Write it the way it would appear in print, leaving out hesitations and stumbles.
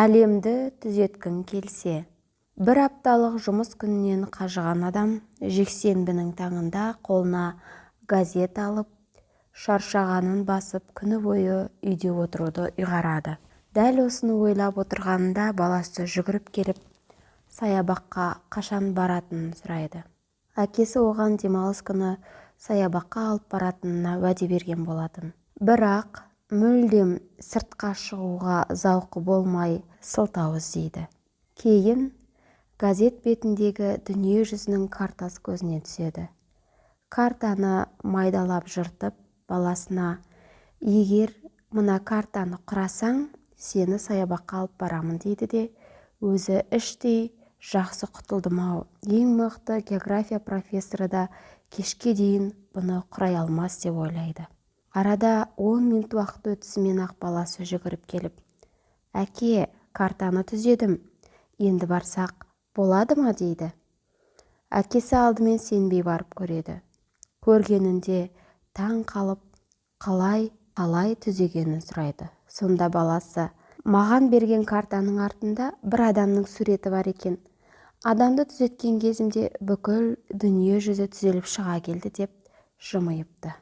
әлемді түзеткің келсе. Бір апталық жұмыс күнінен қажыған адам жексенбінің таңында қолына газет алып, шаршағанын басып күні бойы үйде отыруды ұйғарады. Дәл осыны ойлап отырғанында баласы жүгіріп келіп, саябаққа қашан баратынын сұрайды. Әкесі оған демалыс күні саябаққа алып баратынына уәде берген болатын. Бірақ мүлдем сыртқа шығуға зауқы болмай сылтау іздейді. Кейін газет бетіндегі дүние жүзінің картасы көзіне түседі. Картаны майдалап жыртып, баласына: егер мына картаны құрасаң, сені саябаққа алып барамын дейді де, өзі іштей жақсы құтылдым-ау, ең мықты география профессоры да кешке дейін бұны құрай алмас деп ойлайды. Арада 10 минут уақыт өтісімен-ақ баласы жүгіріп келіп: әке, картаны түзедім, енді барсақ болады ма дейді. Әкесі алдымен сенбей барып көреді. Көргенінде таң қалып, қалай түзегенін сұрайды. Сонда баласы: маған берген картаның артында бір адамның суреті бар екен. Адамды түзеткен кезімде бүкіл дүние жүзі түзеліп шыға келді деп жымиыпты.